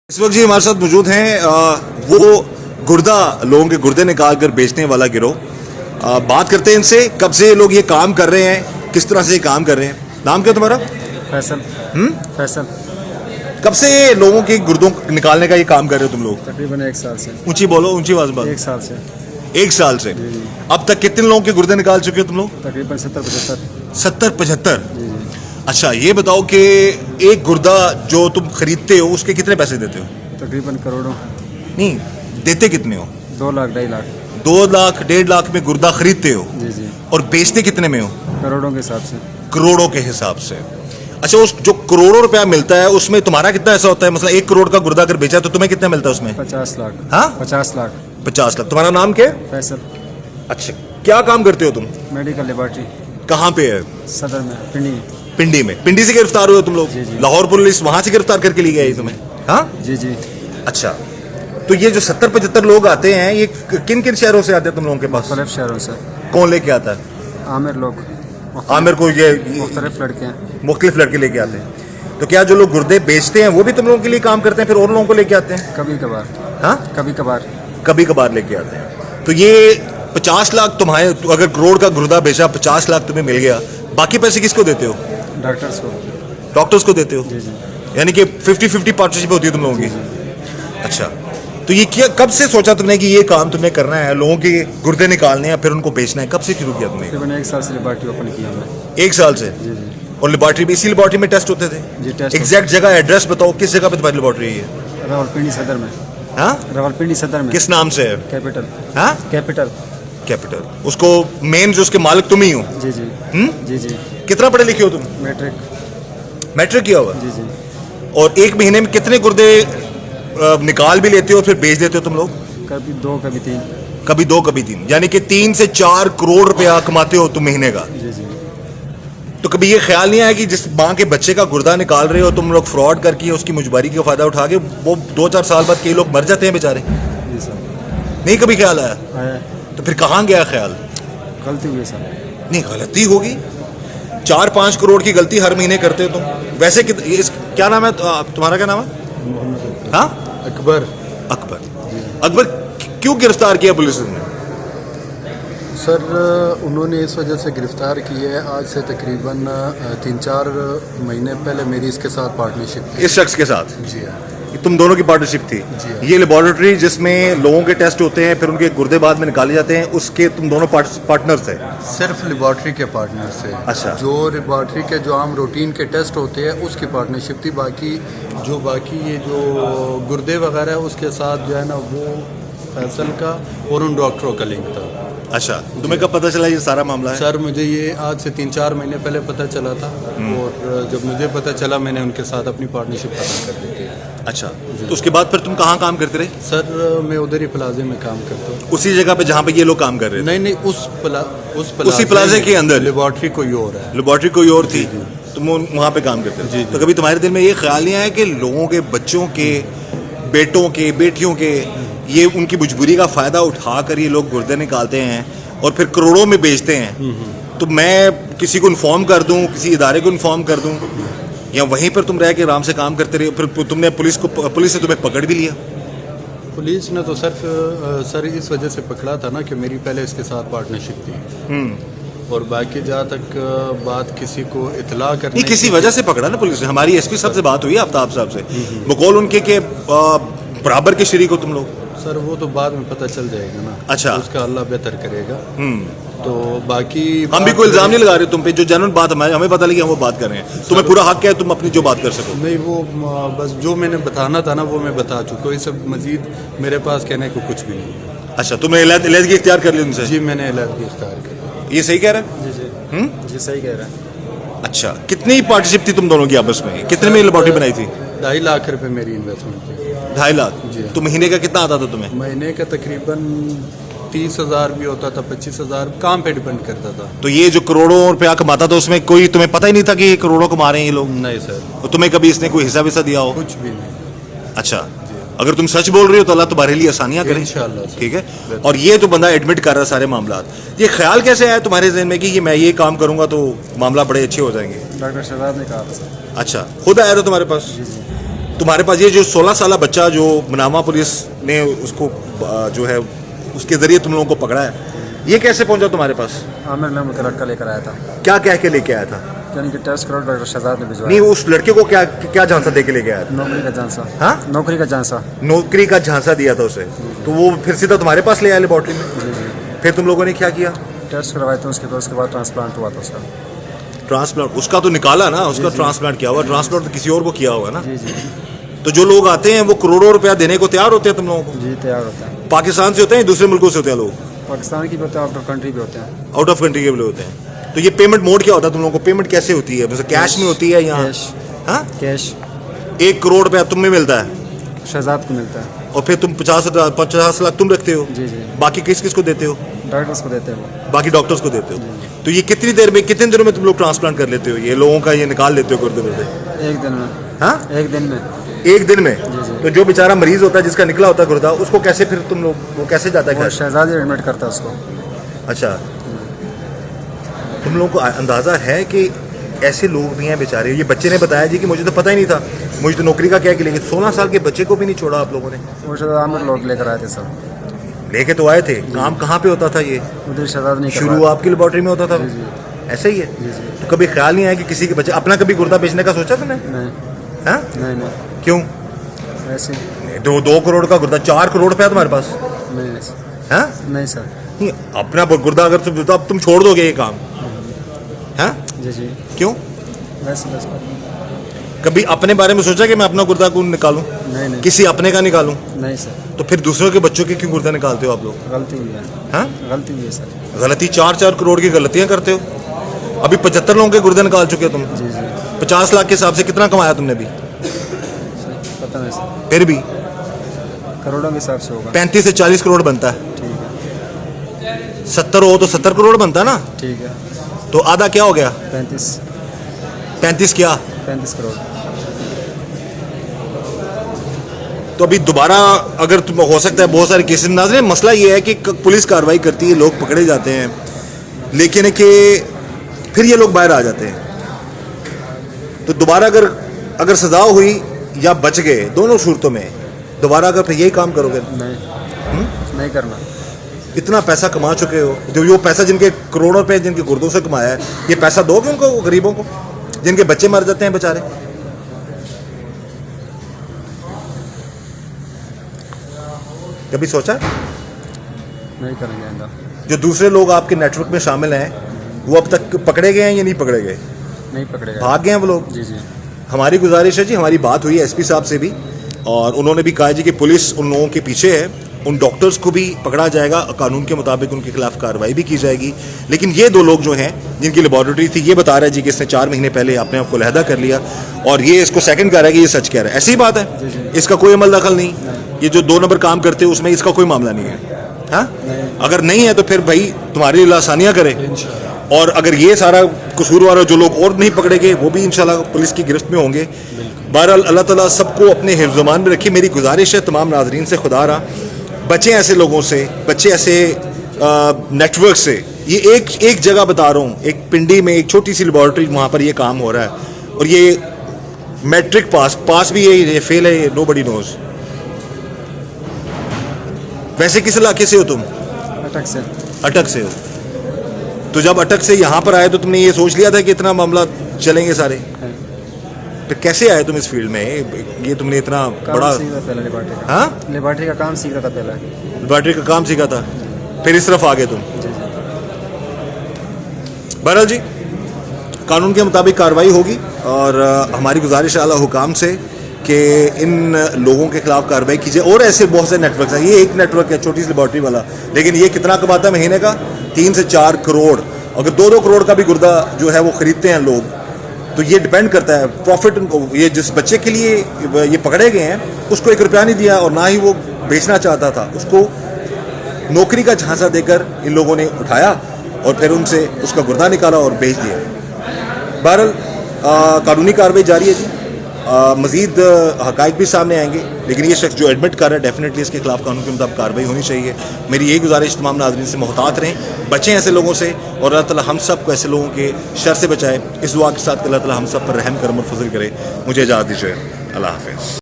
इस वक्त जी हमारे साथ मौजूद हैं वो गुर्दा लोगों के गुर्दे निकाल कर बेचने वाला गिरोह। बात करते हैं इनसे, कब से ये लोग ये काम कर रहे हैं, किस तरह से ये काम कर रहे हैं। नाम क्या तुम्हारा? फैसल। फैसल। कब से ये लोगों के गुर्दों निकालने का ये काम कर रहे हो तुम लोग? तकरीबन 1 साल से। ऊंची बोलो, ऊंची आवाज बोलो। 1 साल से। 1 साल से। अब तक कितने लोगों के गुर्दे निकाल चुके हो तुम लोग? तकरीबन 70-75। 70-75। अच्छा, ये बताओ कि एक गुर्दा जो तुम खरीदते हो उसके कितने पैसे देते हो? तकरीबन करोड़ों। नहीं, देते कितने हो? 2 लाख 2.5 लाख। 2 लाख 1.5 लाख में गुर्दा खरीदते हो जी जी। और बेचते कितने में हो? करोड़ों के हिसाब से। करोड़ों के हिसाब से। अच्छा, उस जो करोड़ों रुपया मिलता है उसमें तुम्हारा कितना ऐसा होता है? मतलब 1 करोड़ का गुर्दा अगर बेचा तो तुम्हें कितना मिलता है उसमें? 50 लाख। हाँ, 50 लाख। 50 लाख। तुम्हारा नाम क्या है? फैसल। अच्छा, क्या काम करते हो तुम? Medical laboratory. कहाँ पे है? सदर में, पिंडी। पिंडी में। पिंडी से गिरफ्तार हुए तुम लोग? जी, जी। लाहौर पुलिस वहां से गिरफ्तार करके ली गई तुम्हें? हाँ जी जी। अच्छा, तो ये जो 70-75 लोग आते हैं, ये किन किन शहरों से आते हैं तुम लोगों के पास? मुख्तलिफ शहरों से। कौन लेके आता है? आमिर लोग। आमिर को ये मुख्तलिफ लड़के हैं। मुख्तलिफ लड़के लेके आते हैं। तो क्या जो लोग गुर्दे बेचते हैं वो भी तुम लोगों के लिए काम करते हैं, फिर और लोगों को लेके आते हैं? कभी कभार। हाँ, कभी कभार। कभी कभार लेके आते हैं। तो ये 50 लाख तुम्हारे, अगर करोड़ का गुर्दा बेचा, 50 लाख तुम्हें मिल गया, बाकी पैसे किसको देते हो? डॉक्टर्स को। डॉक्टर्स को देते हो? जी जी। यानी कि 50-50 पार्टनरशिप होती है तुम लोगों की? अच्छा, तो ये क्या, कब से सोचा तुमने कि ये काम तुम्हें करना है, लोगों के गुर्दे निकालने हैं फिर उनको बेचना है? कब से शुरू किया तुमने? तकरीबन 1 साल से लेबॉर्ट्री ओपन किया हमने। 1 साल से? जी जी। और लेबॉर्ट्री में, इसी लेबॉर्ट्री में टेस्ट होते थे? जी, टेस्ट। एग्जैक्ट जगह, एड्रेस बताओ, किस जगह पे तुम्हारी लेबॉर्ट्री है? रावलपिंडी सदर में। हाँ, रावलपिंडी सदर में। किस नाम से है? कैपिटल। हाँ, कैपिटल। कैपिटल। उसको मेन जो उसके मालिक तुम ही हो? जी जी। जी जी। कितना पढ़े लिखे हो तुम? मैट्रिक। मैट्रिक किया हुआ? जी जी। और एक महीने में कितने गुर्दे निकाल भी लेते हो फिर बेच देते हो तुम लोग? कभी 2 कभी 3। कभी 2 कभी 3, यानी कि 3 से 4 करोड़ रुपया कमाते हो तुम महीने का? जी जी। तो कभी ये ख्याल नहीं आया कि जिस माँ के बच्चे का गुर्दा निकाल रहे हो तुम लोग, फ्रॉड करके उसकी मुजबारी का फायदा उठा के वो 2-4 साल बाद कई लोग मर जाते हैं बेचारे? जी सर। नहीं कभी ख्याल आया? आया। तो फिर कहाँ गया ख्याल? गलती हुई सर। नहीं, गलती होगी। 4-5 करोड़ की गलती हर महीने करते हो तुम। वैसे क्या नाम है तुम्हारा? क्या नाम है? मोहम्मद। हाँ, अकबर। अकबर। अकबर क्यों गिरफ्तार किया पुलिस ने? सर, उन्होंने इस वजह से गिरफ़्तार की है, आज से तकरीबन 3-4 महीने पहले मेरी इसके साथ पार्टनरशिप थी। इस शख्स के साथ? जी हाँ। तुम दोनों की पार्टनरशिप थी? जी हाँ। ये लेबोरेटरी जिसमें लोगों के टेस्ट होते हैं फिर उनके गुर्दे बाद में निकाले जाते हैं, उसके तुम दोनों पार्टनर्स हैं? सिर्फ लेबॉर्ट्री के पार्टनर से। अच्छा। जो लेबॉर्ट्री के जो आम रूटीन के टेस्ट होते हैं उसकी पार्टनरशिप थी। बाकी ये जो गुर्दे वगैरह है उसके साथ जो है ना वो फैसल का और उन डॉक्टरों का लिंक था। अच्छा, तुम्हें कब पता चला ये सारा मामला है? सर, मुझे ये आज से 3-4 महीने पहले पता चला था और जब मुझे पता चला मैंने उनके साथ अपनी पार्टनरशिप खत्म कर दी थी। अच्छा, तो उसके बाद फिर तुम कहाँ काम करते रहे? सर, मैं उधर ही प्लाजे में काम करता हूँ। उसी जगह पे जहाँ पे ये लोग काम कर रहे थे? नहीं, उसी प्लाजे के अंदर? लेबॉर्ट्री कोई और है। लेबॉर्ट्री कोई और थी, तुम वहाँ पे काम करते थे? तो कभी तुम्हारे दिल में ये ख्याल नहीं आया कि लोगों के बच्चों के, बेटों के, बेटियों के, ये उनकी मजबूरी का फ़ायदा उठाकर ये लोग गुर्दे निकालते हैं और फिर करोड़ों में बेचते हैं, तो मैं किसी को इन्फॉर्म कर दूं, किसी इदारे को इन्फॉर्म कर दूं, या वहीं पर तुम रह के आराम से काम करते रहे? फिर तुमने पुलिस ने तुम्हें पकड़ भी लिया? पुलिस ने तो सर इस वजह से पकड़ा था ना कि मेरी पहले इसके साथ पार्टनरशिप थी और बाकी जहाँ तक बात किसी को इतला करने नहीं, किसी वजह से पकड़ा ना पुलिस ने। हमारी एसपी साहब से बात हुई, आफ्ताब साहब से, बकौल उनके के बराबर के शरीक हो तुम लोग? सर, वो तो बाद में पता चल जाएगा ना। अच्छा। उसका अल्लाह बेहतर करेगा। तो बाकी हम भी कोई इल्जाम नहीं लगा रहे तुम पे, जो जेन्युइन बात हमें पता लगी हम वो बात कर रहे हैं। तुम्हें पूरा हक है तुम अपनी जो बात कर सको। नहीं, वो बस जो मैंने बताना था ना वो मैं बता चुका हूँ। सब मजीद मेरे पास कहने को कुछ भी नहीं है। अच्छा, तुमने इलाज की इख्तियार कर ली उनसे? जी, मैंने इलाज इख्तियार कर लिया। ये सही कह रहा है? जी जी। जी सही कह रहा है। अच्छा, कितनी पार्टनरशिप थी तुम दोनों की आपस में? कितने में लेबॉर्ट्री बनाई थी? 2.5 लाख रुपए मेरी इन्वेस्टमेंट थी। 2.5 लाख? जी। तो महीने का कितना आता था तुम्हें? महीने का तकरीबन 30,000 भी होता था, 25,000, काम पे डिपेंड करता था। तो ये जो करोड़ों रुपया कमाता था उसमें कोई तुम्हें पता ही नहीं था कि ये करोड़ों कमा रहे हैं ये लोग? नहीं सर। तो तुम्हें कभी इसने कोई हिस्सा विस्सा दिया हो? कुछ भी नहीं। अच्छा, अगर तुम सच बोल रहे हो तो अल्लाह तुम्हारे लिए आसानियां करे इंशाल्लाह सर। ठीक है। और ये तो बंदा एडमिट कर रहा है सारे मामला। ये ख्याल कैसे आया तुम्हारे जहन में कि ये मैं ये काम करूंगा तो मामला बड़े अच्छे हो जाएंगे? डॉक्टर शहजाद ने कहा था सर। अच्छा, खुद आया था तुम्हारे पास? जी जी। تمہارے پاس یہ جو 16 سالہ بچہ جو منامہ پولیس نے اس کو جو ہے اس کے ذریعے تم لوگوں کو پکڑا ہے, یہ کیسے پہنچا تمہارے پاس؟ عامر نام کا لڑکا لے کر آیا تھا, کیا کہہ کے لے کے آیا تھا؟ یعنی کہ ٹیسٹ کرو ڈاکٹر شہزاد نے بھجوایا. نہیں, اس لڑکے کو کیا جھانسا دے کے لے کے آیا تھا؟ نوکری کا جھانسا. ہاں, نوکری کا جھانسا. نوکری کا جھانسا دیا تھا اسے, تو وہ پھر سیدھا تمہارے پاس لے آیا لیبارٹری میں. جی جی, پھر تم لوگوں نے کیا کیا؟ ٹیسٹ کروائے تھے اس کے بعد ٹرانسپلانٹ ہوا تھا اس کا. ٹرانسپلانٹ اس کا تو نکالا نا, اس کا ٹرانسپلانٹ کیا ہوا؟ ٹرانسپلانٹ تو کسی اور کو کیا ہوگا نا. جی جی تو جو لوگ آتے ہیں وہ کروڑوں روپیہ دینے کو تیار ہوتے ہیں تم لوگوں کو؟ جی, تیار ہوتا ہے. پاکستان سے ہوتے ہیں, دوسرے ملکوں سے ہوتے ہیں لوگ؟ پاکستان کی بھی ہوتے ہیں, آؤٹ آف کنٹری بھی ہوتے ہیں. آؤٹ آف کنٹری کے بھی ہوتے ہیں. تو یہ پیمنٹ موڈ کیا ہوتا ہے تم لوگوں کو؟ پیمنٹ کیسے ہوتی ہے؟ کیش میں ہوتی ہے یا کیش؟ ہاں, کیش 1 کروڑ روپیہ تم میں ملتا ہے شہزاد کو ملتا ہے. اور پھر تم 50 لاکھ تم رکھتے ہو. جی جی, باقی کس کو دیتے ہو؟ ڈاکٹرس کو دیتے ہیں وہ. باقی ڈاکٹرز کو دیتے ہو. تو یہ کتنی دیر میں, کتنے دنوں میں تم لوگ ٹرانسپلانٹ کر لیتے ہو یہ لوگوں کا, یہ نکال لیتے ہو گردے وردے؟ 1 دن میں. ہاں, 1 دن میں. 1 دن میں. جی. تو جو بیچارہ مریض ہوتا ہے جس کا نکلا ہوتا ہے گردہ, اس کو کیسے پھر تم لوگ, وہ کیسے جاتا ہے وہ گھر؟ شہزاد ہی ایڈمٹ کرتا ہے اس کو. اچھا, تم لوگوں کو اندازہ ہے کہ ایسے لوگ بھی ہیں بیچارے؟ یہ بچے نے بتایا جی کہ مجھے تو پتہ ہی نہیں تھا, مجھے تو نوکری کا کیا کہ لیں گے. 16 سال کے بچے کو بھی نہیں چھوڑا آپ لوگوں نے. وہ شہزاد عامر لوگ لے کر آئے تھے سب. لے کے تو آئے تھے, کام کہاں پہ ہوتا تھا یہ؟ ادھر شہزاد نہیں شروع آپ کی لیبارٹری میں ہوتا تھا؟ جی ایسا ہی ہے. جی جی. تو کبھی خیال نہیں آیا کہ کسی کے بچے اپنا کبھی گردہ بیچنے کا سوچا تم نے؟ نہیں ہاں, نہیں, کیوں؟ ایسے 2 کروڑ کا گردہ, 4 کروڑ روپیہ تمہارے پاس؟ نہیں. ہاں, نہیں سر. نہیں, اپنا گردہ اگر اب تم چھوڑ دو گے یہ کام؟ ہاں, جی جی, کیوں؟ ویسے بس. کبھی اپنے بارے میں سوچا کہ میں اپنا گردہ کیوں نکالوں, نہیں. کسی اپنے کا نکالوں؟ نہیں سر. تو پھر دوسروں کے بچوں کے کیوں گردہ نکالتے ہو آپ لوگ؟ غلطی ہوئی ہے. ہاں, غلطی ہوئی ہے سر. غلطی 4 کروڑ کی غلطیاں کرتے ہو. ابھی 75 لوگوں کے گردے نکال چکے ہو تم. جی جی, 50 لاکھ کے حساب سے کتنا کمایا تم نے ابھی؟ پتہ نہیں سر, پھر بھی کروڑوں کے حساب سے ہوگا. 35 سے 40 کروڑ بنتا ہے. ٹھیک ہے. 70 ہو تو 70 کروڑ بنتا ہے نا. ٹھیک ہے. تو آدھا کیا ہو گیا؟ 35 کیا؟ 35 کروڑ. تو ابھی دوبارہ اگر تم ہو سکتا ہے بہت سارے کیسز ناظرین, مسئلہ یہ ہے کہ پولیس کارروائی کرتی ہے, لوگ پکڑے جاتے ہیں, لیکن ہے کہ پھر یہ لوگ باہر آ جاتے ہیں. تو دوبارہ اگر سزا ہوئی یا بچ گئے, دونوں صورتوں میں دوبارہ اگر پھر یہی کام کرو گے؟ نہیں کرنا. اتنا پیسہ کما چکے ہو, جو وہ پیسہ جن کے کروڑوں روپے جن کے گردوں سے کمایا ہے, یہ پیسہ دو گے ان کو, غریبوں کو جن کے بچے مر جاتے ہیں بیچارے؟ کبھی سوچا؟ نہیں کریں گے آئندہ. جو دوسرے لوگ آپ کے نیٹ ورک میں شامل ہیں وہ اب تک پکڑے گئے ہیں یا نہیں پکڑے گئے؟ نہیں پکڑے گا. بھاگ گئے ہیں وہ لوگ؟ جی جی. ہماری گزارش ہے جی, ہماری بات ہوئی ہے ایس پی صاحب سے بھی, اور انہوں نے بھی کہا جی کہ پولیس ان لوگوں کے پیچھے ہے, ان ڈاکٹرز کو بھی پکڑا جائے گا, قانون کے مطابق ان کے خلاف کارروائی بھی کی جائے گی. لیکن یہ 2 لوگ جو ہیں جن کی لیبارٹری تھی, یہ بتا رہا ہے جی کہ اس نے 4 مہینے پہلے اپنے آپ کو علیحدہ کر لیا, اور یہ اس کو سیکنڈ کہہ رہا ہے کہ یہ سچ کہہ رہا ہے. ایسی ہی بات ہے, اس کا کوئی عمل دخل نہیں. یہ جو 2 نمبر کام کرتے ہیں اس میں اس کا کوئی معاملہ نہیں ہے. ہاں, اگر نہیں ہے تو پھر بھائی تمہارے لیے آسانیاں کرے, اور اگر یہ سارا قصوروار جو لوگ اور نہیں پکڑے گئے وہ بھی انشاءاللہ پولیس کی گرفت میں ہوں گے. بہرحال اللہ تعالیٰ سب کو اپنے حفظ امان میں رکھے. میری گزارش ہے تمام ناظرین سے, خدا رہا بچیں ایسے لوگوں سے, بچے ایسے نیٹ ورک سے. یہ ایک جگہ بتا رہا ہوں, ایک پنڈی میں ایک چھوٹی سی لیبارٹری, وہاں پر یہ کام ہو رہا ہے, اور یہ میٹرک پاس بھی ہے, یہ فیل ہے, یہ نو بڈی نوز. ویسے کس علاقے سے ہو تم؟ اٹک سے. اٹک سے ہو. تو جب اٹک سے یہاں پر آئے تو تم نے یہ سوچ لیا تھا کہ اتنا معاملہ چلیں گے سارے؟ تو کیسے آئے تم اس فیلڈ میں؟ یہ تم نے اتنا بڑا لیبارٹری کا کام سیکھ رہا تھا پہلے. لیبارٹری کا کام سیکھا تھا, پھر اس طرف آ گئے تم. بہرحال جی قانون کے مطابق کارروائی ہوگی, اور ہماری گزارش اعلیٰ حکام سے کہ ان لوگوں کے خلاف کارروائی کی جائے. اور ایسے بہت سے نیٹ ورکس ہیں, یہ ایک نیٹ ورک ہے چھوٹی سی لیبارٹری والا, لیکن یہ کتنا کماتا ہے مہینے کا؟ 3 سے 4 کروڑ. اگر 2 کروڑ کا بھی گردہ جو ہے وہ خریدتے ہیں لوگ, تو یہ ڈیپینڈ کرتا ہے پروفٹ ان کو. یہ جس بچے کے لیے یہ پکڑے گئے ہیں اس کو 1 روپیہ نہیں دیا, اور نہ ہی وہ بیچنا چاہتا تھا, اس کو نوکری کا جھانسا دے کر ان لوگوں نے اٹھایا اور پھر ان سے اس کا گردہ نکالا اور بیچ دیا. بہرحال قانونی کارروائی جاری ہے جی, مزید حقائق بھی سامنے آئیں گے, لیکن یہ شخص جو ایڈمٹ کر رہا ہے ڈیفینیٹلی اس کے خلاف قانون کے مطابق کارروائی ہونی چاہیے. میری یہی گزارش تمام ناظرین سے, محتاط رہیں, بچیں ایسے لوگوں سے, اور اللہ تعالیٰ ہم سب کو ایسے لوگوں کے شر سے بچائے. اس دعا کے ساتھ کہ اللہ تعالیٰ ہم سب پر رحم کرم اور فضل کرے. مجھے اجازت دیجیے, اللہ حافظ.